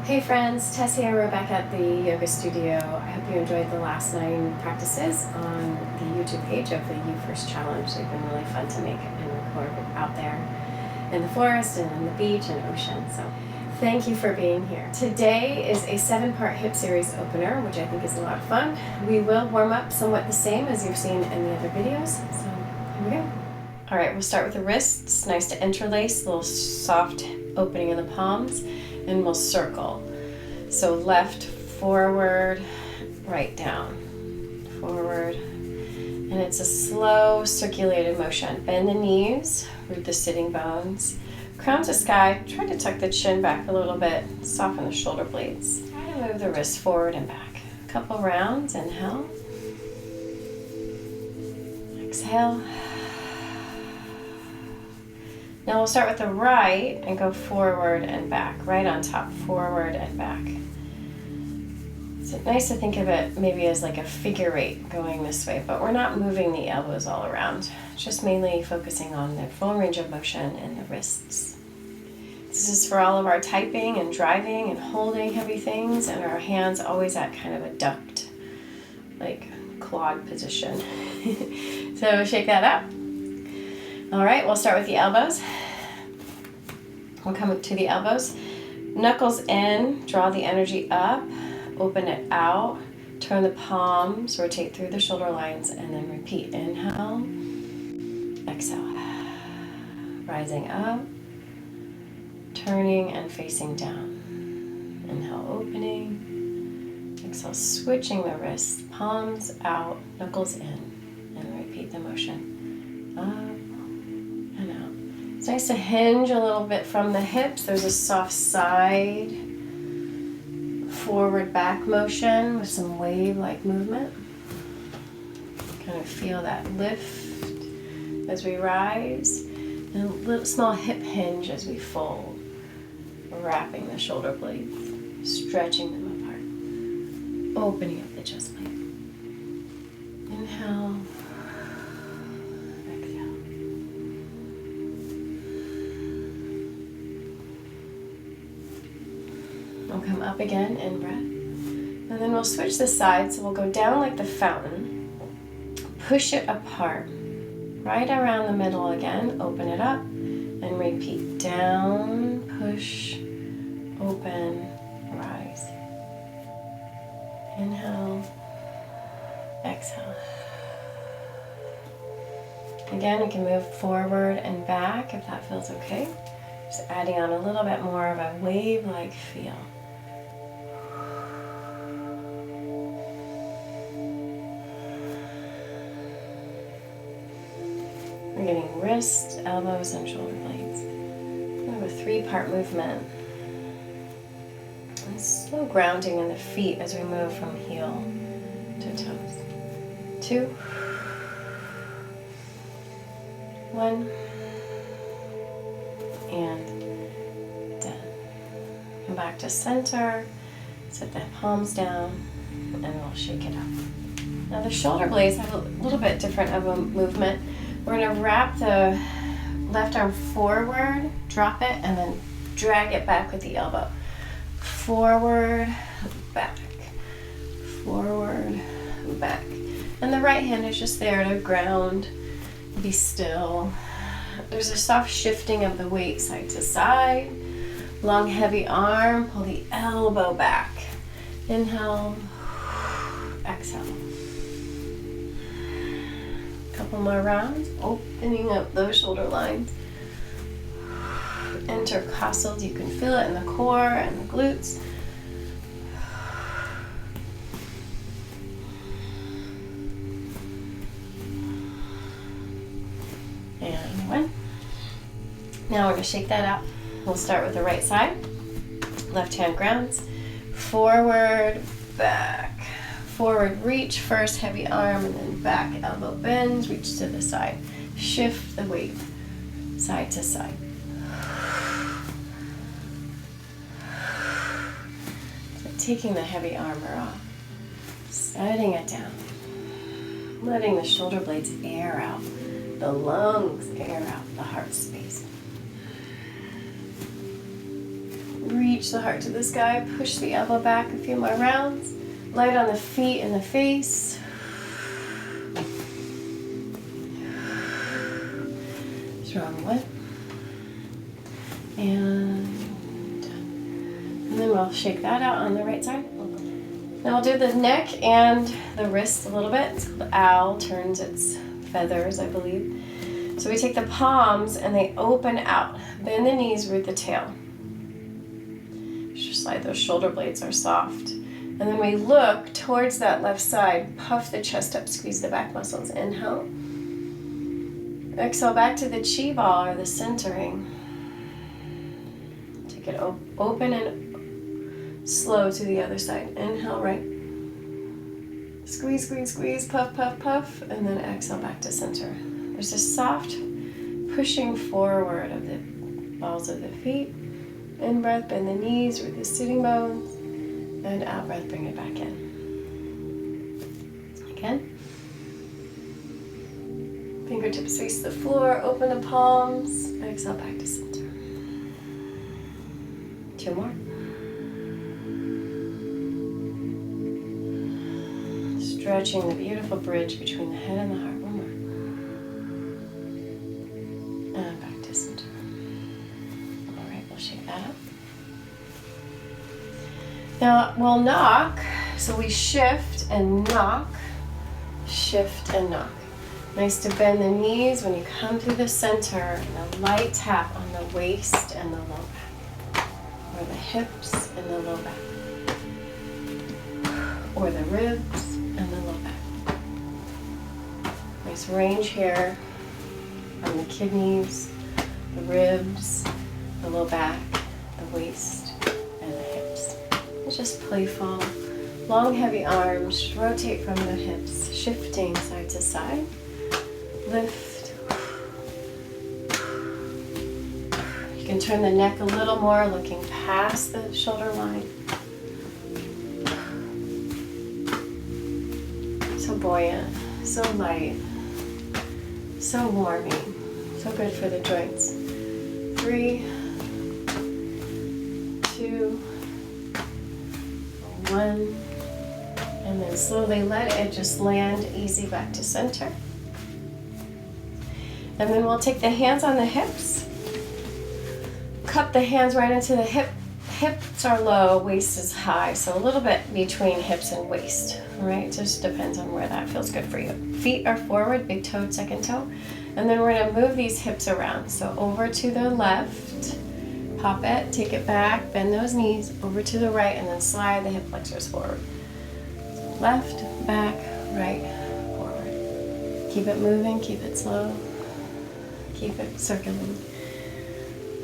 Hey friends, Tess here. We're back at the yoga studio. I hope you enjoyed the last 9 practices on the YouTube page of the You First Challenge. They've been really fun to make and record out there in the forest and on the beach and ocean. So thank you for being here. Today is a 7-part hip series opener, which I think is a lot of fun. We will warm up somewhat the same as you've seen in the other videos. So here we go. All right, we'll start with the wrists. Nice to interlace, a little soft opening in the palms. And we'll circle. So left, forward, right down, forward. And it's a slow circulated motion. Bend the knees, root the sitting bones. Crown to sky, try to tuck the chin back a little bit, soften the shoulder blades. Try to move the wrists forward and back. A couple rounds, inhale. Exhale. Now we'll start with the right and go forward and back, right on top, forward and back. It's nice to think of it maybe as like a figure 8 going this way, but we're not moving the elbows all around, just mainly focusing on the full range of motion in the wrists. This is for all of our typing and driving and holding heavy things, and our hands always at kind of a ducked, like clawed position. So shake that up. All right, we'll start with the elbows. We'll come up to the elbows. Knuckles in, draw the energy up, open it out, turn the palms, rotate through the shoulder lines, and then repeat. Inhale, exhale. Rising up, turning and facing down. Inhale, opening. Exhale, switching the wrists, palms out, knuckles in, and repeat the motion. Up. It's nice to hinge a little bit from the hips. There's a soft side, forward back motion with some wave-like movement. Kind of feel that lift as we rise, and a little small hip hinge as we fold, wrapping the shoulder blades, stretching them apart, opening up the chest plate. Inhale. We'll come up again, in breath. And then we'll switch the sides. So we'll go down like the fountain. Push it apart. Right around the middle again. Open it up. And repeat. Down, push, open, rise. Inhale. Exhale. Again, you can move forward and back if that feels okay. Just adding on a little bit more of a wave-like feel. We're getting wrists, elbows, and shoulder blades. We have a 3-part movement. And slow grounding in the feet as we move from heel to toes. 2, 1, and done. Come back to center, set the palms down, and we'll shake it up. Now the shoulder blades have a little bit different of a movement. We're going to wrap the left arm forward, drop it, and then drag it back with the elbow. Forward, back, forward, back. And the right hand is just there to ground, be still. There's a soft shifting of the weight side to side. Long, heavy arm, pull the elbow back. Inhale, exhale. Couple more rounds, opening up those shoulder lines. Intercostals, you can feel it in the core and the glutes. And 1. Now we're going to shake that out. We'll start with the right side. Left hand grounds. Forward, back. Forward reach first, heavy arm, and then back, elbow bends, reach to the side. Shift the weight side to side. So taking the heavy armor off, setting it down, letting the shoulder blades air out, the lungs air out, the heart space. Reach Reach the heart to the sky. Push the elbow back a few more rounds. Light on the feet and the face. Strong one. And then we'll shake that out on the right side. Now we'll do the neck and the wrist a little bit. It's called owl, turns its feathers, I believe. So we take the palms and they open out. Bend the knees, root the tail. Just slide those shoulder blades are soft. And then we look towards that left side. Puff the chest up, squeeze the back muscles. Inhale. Exhale back to the chi ball or the centering. Take it open and slow to the other side. Inhale, right. Squeeze, squeeze, squeeze, puff, puff, puff, and then exhale back to center. There's a soft pushing forward of the balls of the feet. In breath, bend the knees, root the sitting bones, and out breath, bring it back in. Again. Fingertips face the floor, open the palms, exhale back to center. 2 more. Stretching the beautiful bridge between the head and the heart. 1 more. And back to center. All right, we'll shake that up. Now we'll knock, so we shift and knock, shift and knock. Nice to bend the knees when you come through the center, and a light tap on the waist and the low back, or the hips and the low back, or the ribs and the low back. Nice range here on the kidneys, the ribs, the low back, the waist, and the hips. It's just playful. Long, heavy arms, rotate from the hips, shifting side to side. Lift. You can turn the neck a little more, looking past the shoulder line. So buoyant, so light, so warming, so good for the joints. 3, 2, 1, and then slowly let it just land easy back to center. And then we'll take the hands on the hips, cup the hands right into the hip. Hips are low, waist is high, so a little bit between hips and waist, all right? Just depends on where that feels good for you. Feet are forward, big toe, second toe. And then we're gonna move these hips around. So over to the left, pop it, take it back, bend those knees, over to the right, and then slide the hip flexors forward. So left, back, right, forward. Keep it moving, keep it slow. Keep it circling.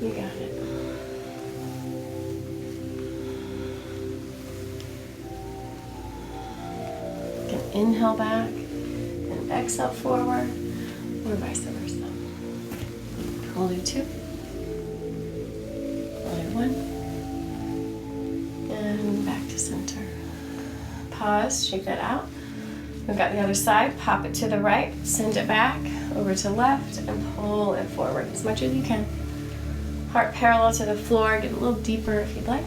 You got it. You can inhale back and exhale forward, or vice versa. We'll do 2. We'll do 1. And back to center. Pause, shake that out. We've got the other side. Pop it to the right, send it back, over to left, and pull it forward as much as you can. Heart parallel to the floor, get a little deeper if you'd like.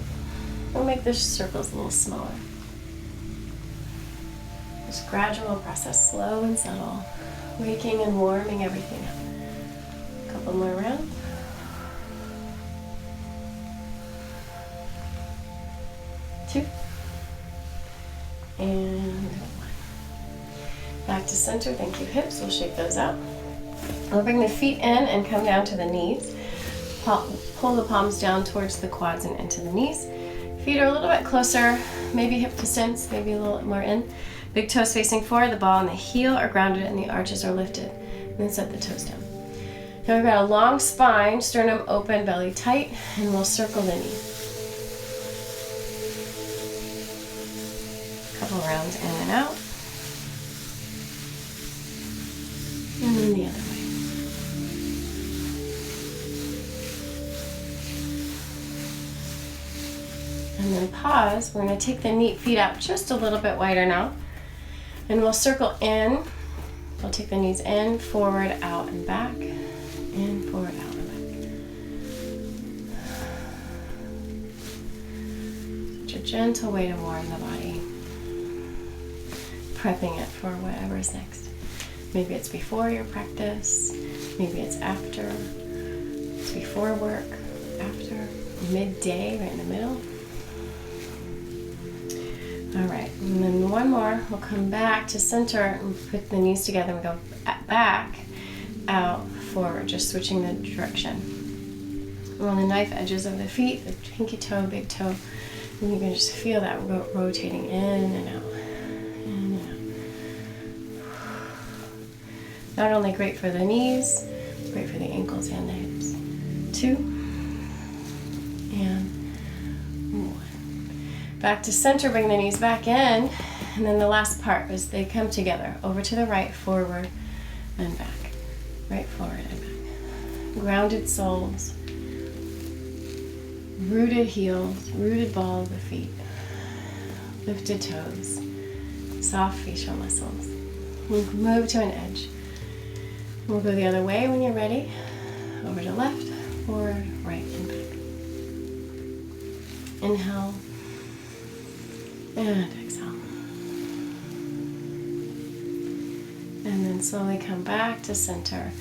We'll make the circles a little smaller. Just gradual process, slow and subtle, waking and warming everything up. A couple more rounds. Two. And 1. Back to center, thank you hips, we'll shake those out. We'll bring the feet in and come down to the knees. Pull the palms down towards the quads and into the knees. Feet are a little bit closer, maybe hip distance, maybe a little more in. Big toes facing forward, the ball and the heel are grounded and the arches are lifted. And then set the toes down. Now we've got a long spine, sternum open, belly tight, and we'll circle the knee. Couple rounds in and out. And then the other way. And then pause. We're going to take the feet out just a little bit wider now. And we'll circle in. We'll take the knees in, forward, out, and back. In, forward, out, and gentle way to warm the body, prepping it for whatever is next. Maybe it's before your practice, maybe it's after, it's before work, after, midday, right in the middle. All right, and then one more. We'll come back to center and put the knees together and go back, out, forward, just switching the direction. On the knife edges of the feet, the pinky toe, big toe, and you can just feel that rotating in and out, in and out. Not only great for the knees, great for the ankles and the hips. 2 and 1. Back to center, bring the knees back in, and then the last part is they come together, over to the right, forward and back, right, forward and back. Grounded soles, rooted heels, rooted ball of the feet, lifted toes, soft facial muscles. We'll move to an edge. We'll go the other way when you're ready, over to left, forward, right, and back. Inhale. And exhale. And then slowly come back to center.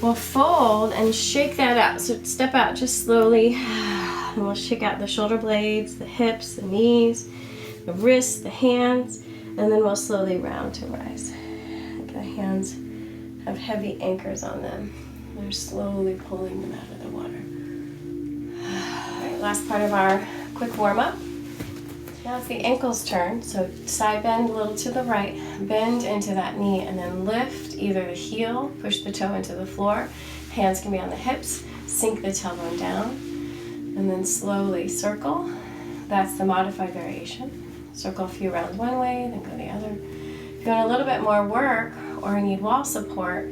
We'll fold and shake that out. So step out just slowly. And we'll shake out the shoulder blades, the hips, the knees, the wrists, the hands. And then we'll slowly round to rise. The hands have heavy anchors on them. We're slowly pulling them out of the water. All right, last part of our quick warm-up. Now it's the ankles turn, so side bend a little to the right, bend into that knee, and then lift either the heel, push the toe into the floor, hands can be on the hips, sink the tailbone down, and then slowly circle. That's the modified variation. Circle a few rounds one way, then go the other. If you want a little bit more work or need wall support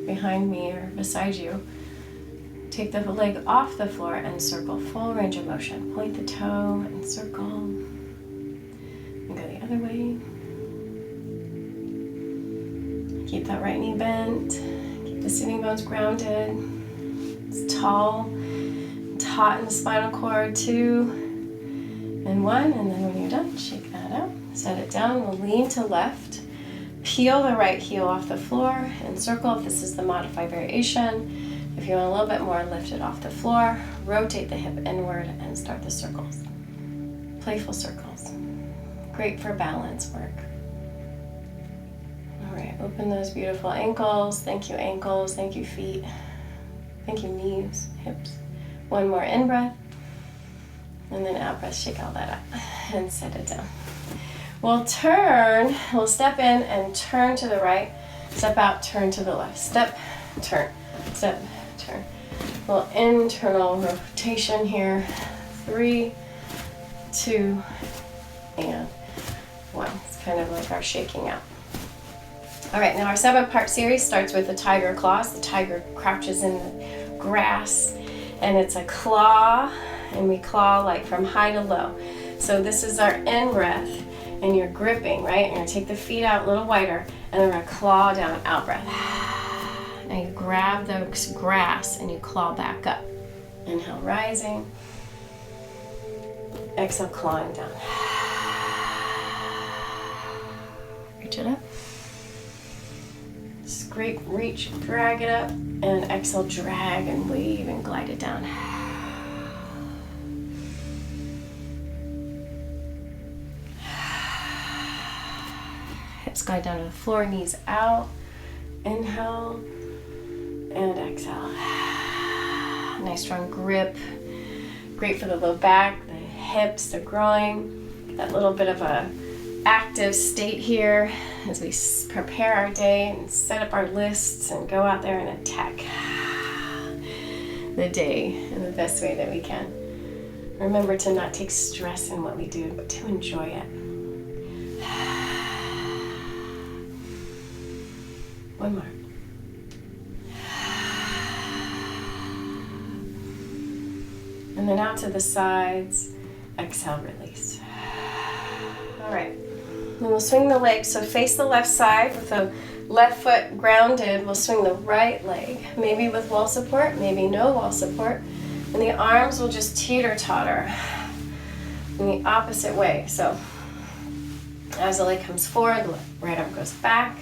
behind me or beside you, take the leg off the floor and circle, full range of motion. Point the toe and circle. And go the other way. Keep that right knee bent. Keep the sitting bones grounded. It's tall, taut in the spinal cord. 2 and 1. And then when you're done, shake that out. Set it down. We'll lean to left. Peel the right heel off the floor and circle if this is the modified variation. If you want a little bit more, lift it off the floor. Rotate the hip inward and start the circles. Playful circles. Great for balance work. All right, open those beautiful ankles. Thank you, ankles. Thank you, feet. Thank you, knees, hips. One more in breath. And then out breath, shake all that up and set it down. We'll turn, we'll step in and turn to the right. Step out, turn to the left. Step, turn, step, turn. A little internal rotation here. 3, 2, and 1. It's kind of like our shaking out. All right, now our 7-part series starts with the tiger claws. The tiger crouches in the grass, and it's a claw, and we claw like from high to low. So this is our in breath, and you're gripping, right? You're gonna take the feet out a little wider, and then we're gonna claw down, out breath. Now you grab the grass and you claw back up. Inhale, rising. Exhale, clawing down. Reach it up. Scrape, reach, drag it up, and exhale, drag and wave and glide it down. Hips glide down to the floor, knees out. Inhale and exhale. Nice strong grip. Great for the low back, the hips, the groin. That little bit of a active state here as we prepare our day and set up our lists and go out there and attack the day in the best way that we can. Remember to not take stress in what we do, but to enjoy it. One more. And then out to the sides. Exhale, release. All right. Then we'll swing the legs. So face the left side with the left foot grounded. We'll swing the right leg, maybe with wall support, maybe no wall support. And the arms will just teeter-totter. in the opposite way. So as the leg comes forward, the right arm goes back.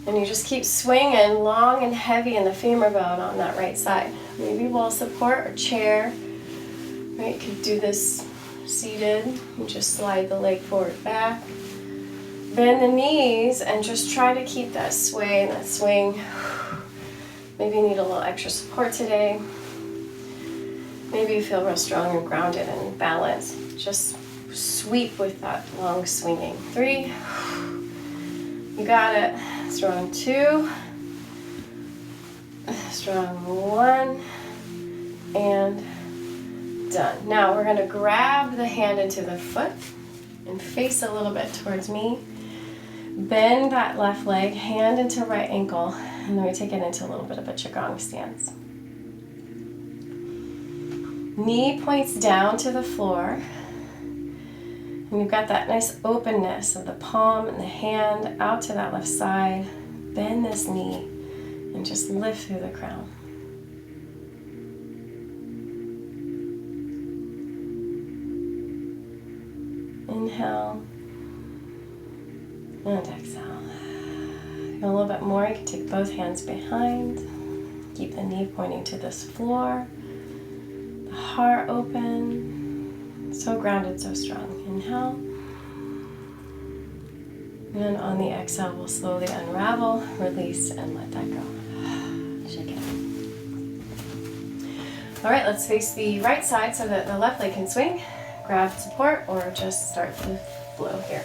And you just keep swinging long and heavy in the femur bone on that right side. Maybe wall support or chair. Right, you could do this seated. You just slide the leg forward back. Bend the knees and just try to keep that sway and that swing. Maybe you need a little extra support today. Maybe you feel real strong and grounded and balanced. Just sweep with that long swinging. 3. You got it. Strong 2. Strong 1. And done. Now we're going to grab the hand into the foot and face a little bit towards me. Bend that left leg, hand into right ankle, and then we take it into a little bit of a Qigong stance. Knee points down to the floor. And you've got that nice openness of the palm and the hand out to that left side. Bend this knee and just lift through the crown. Inhale and exhale. Feel a little bit more. You can take both hands behind. Keep the knee pointing to this floor. The heart open. So grounded, so strong. Inhale. And on the exhale, we'll slowly unravel, release, and let that go. Shake it. All right, let's face the right side so that the left leg can swing. Grab support or just start to flow here.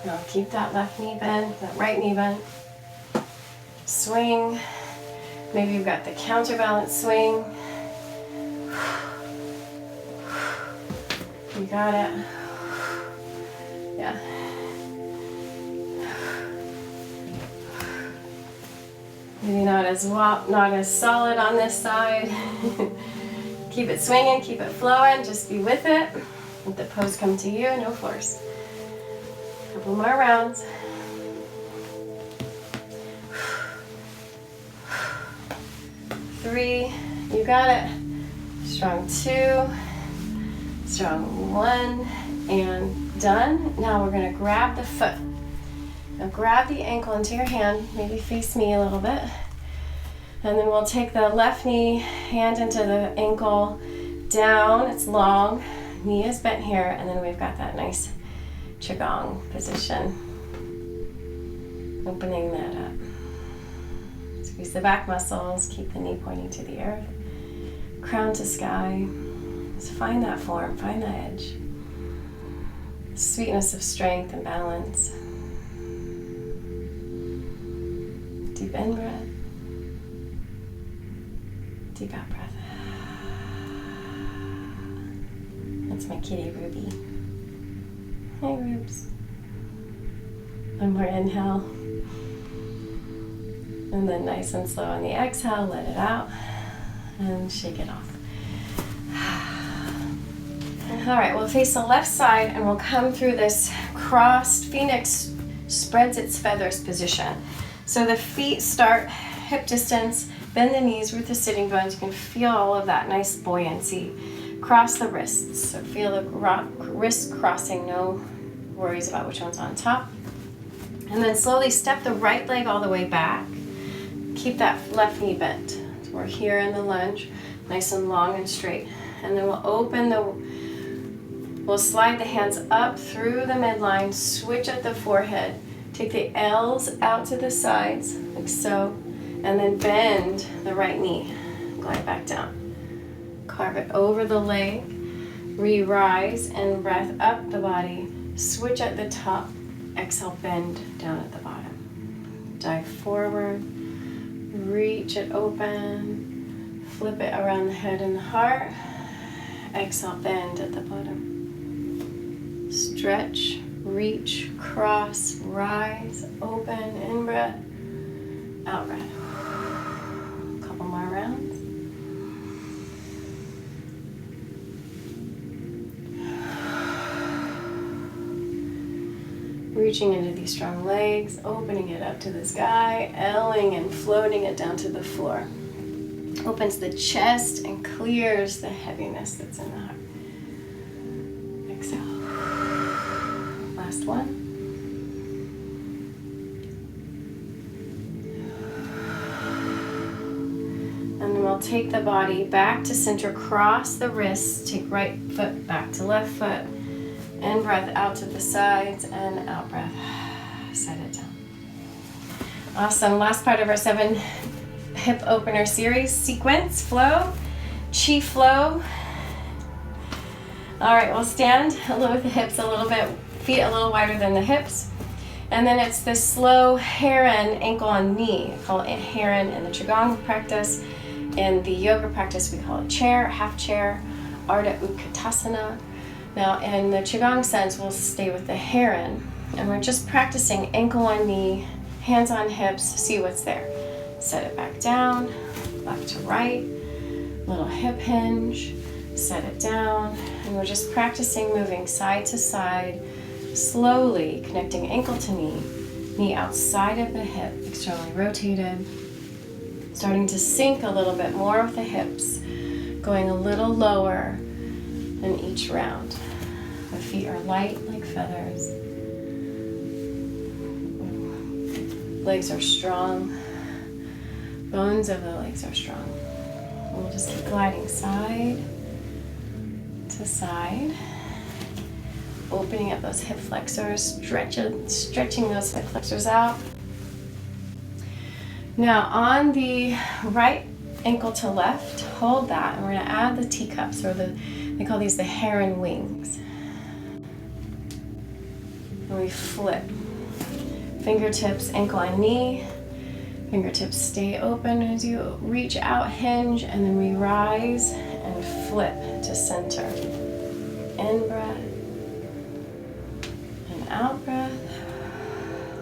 Now keep that left knee bent, that right knee bent. Swing. Maybe you've got the counterbalance swing. You got it. Yeah. Maybe not as solid on this side. Keep it swinging, keep it flowing, just be with it. Let the pose come to you, no force. Couple more rounds. Three, you got it. Strong 2, strong 1, and done. Now we're gonna grab the foot. Now grab the ankle into your hand, maybe face me a little bit. And then we'll take the left knee, hand into the ankle, down, it's long, knee is bent here, and then we've got that nice Qigong position. Opening that up. Squeeze the back muscles, keep the knee pointing to the earth. Crown to sky. Just find that form, find that edge. Sweetness of strength and balance. Deep in breath. Deep out breath. That's my kitty Ruby. Hey Rubes. One more inhale. And then nice and slow on the exhale, let it out and shake it off. All right, we'll face the left side and we'll come through this crossed phoenix spreads its feathers position. So the feet start hip distance, bend the knees, root the sitting bones. You can feel all of that nice buoyancy. Cross the wrists, so feel the wrist crossing, no worries about which one's on top. And then slowly step the right leg all the way back. Keep that left knee bent. So we're here in the lunge, nice and long and straight. And then we'll slide the hands up through the midline, switch at the forehead. Take the L's out to the sides, like so, and then bend the right knee. Glide back down. Carve it over the leg. Re-rise and breath up the body. Switch at the top. Exhale, bend down at the bottom. Dive forward. Reach it open. Flip it around the head and the heart. Exhale, bend at the bottom. Stretch, reach, cross, rise, open, in breath, out breath. Couple more rounds. Reaching into these strong legs, opening it up to the sky, L-ing and floating it down to the floor. Opens the chest and clears the heaviness that's in the heart. Exhale. Last one. And then we'll take the body back to center, cross the wrists, take right foot back to left foot. In breath out to the sides and out breath. Set it down. Awesome. Last part of our 7 hip opener series, sequence, flow, chi flow. All right, we'll stand a little with the hips a little bit, feet a little wider than the hips. And then it's this slow heron, ankle on knee. I call it heron in the Qigong practice. In the yoga practice, we call it chair, half chair, Ardha Utkatasana. Now, in the Qigong sense, we'll stay with the heron. And we're just practicing ankle on knee, hands on hips, see what's there. Set it back down, left to right, little hip hinge, set it down, and we're just practicing moving side to side, slowly connecting ankle to knee outside of the hip, externally rotated, starting to sink a little bit more with the hips, going a little lower in each round. The feet are light like feathers, legs are strong. Bones of the legs are strong. We'll just keep gliding side to side, opening up those hip flexors, stretching those hip flexors out. Now on the right ankle to left, hold that, and we're going to add the teacups, or they call these the heron wings. And we flip. Fingertips, ankle on knee. Fingertips stay open as you reach out, hinge, and then we rise and flip to center. In breath and out breath,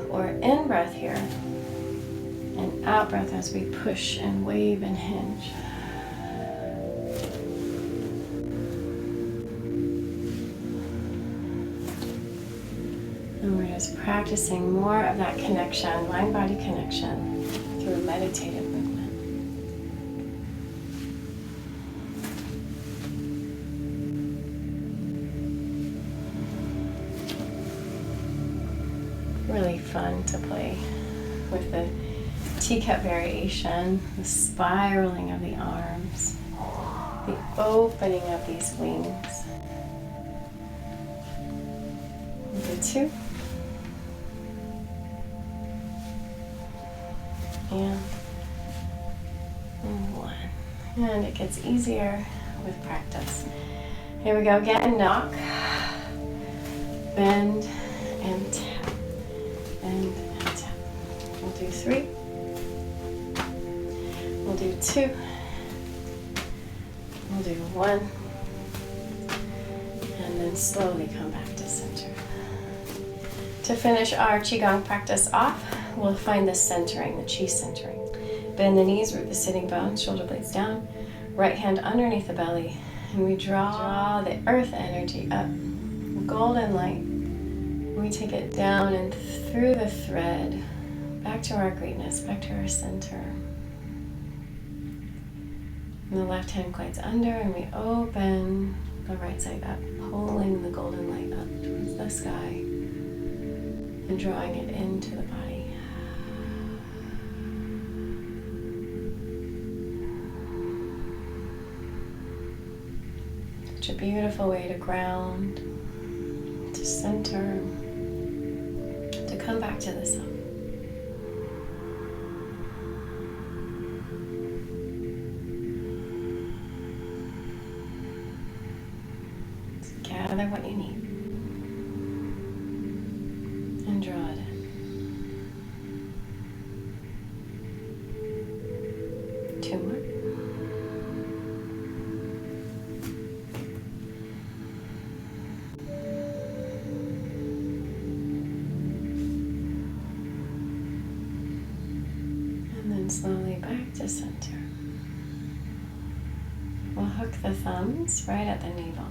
or in breath here and out breath as we push and wave and hinge. And we're just practicing more of that connection, mind-body connection, through meditative movement. Really fun to play with the teacup variation, the spiraling of the arms, the opening of these wings. We'll do 2. And 1. And it gets easier with practice. Here we go again. Knock, bend, and tap. Bend and tap. We'll do 3. We'll do 2. We'll do 1. And then slowly come back to center. To finish our Qigong practice off, we'll find the centering, the chi centering. Bend the knees, root the sitting bones, shoulder blades down, right hand underneath the belly, and we draw the earth energy up, golden light. We take it down and through the thread, back to our greatness, back to our center. And the left hand glides under, and we open the right side up, pulling the golden light up towards the sky and drawing it into the body. Such a beautiful way to ground, to center, to come back to the self. Gather what you need and draw it in. 2 more. And then slowly back to center. We'll hook the thumbs right at the navel.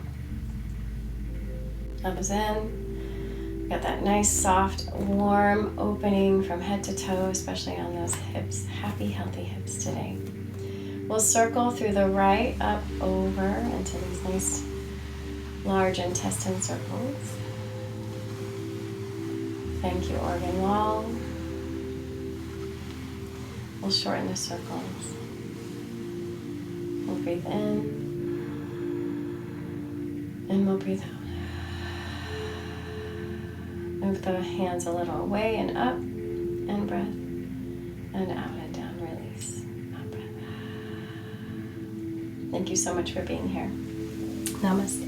Thumbs in. Got that nice, soft, warm opening from head to toe, especially on those hips. Happy, healthy hips today. We'll circle through the right, up, over, into these nice large intestine circles. Thank you, organ wall. We'll shorten the circles. We'll breathe in, and we'll breathe out. Move the hands a little away and up, and breath, and out and down, release. Out, breath. Thank you so much for being here. Namaste.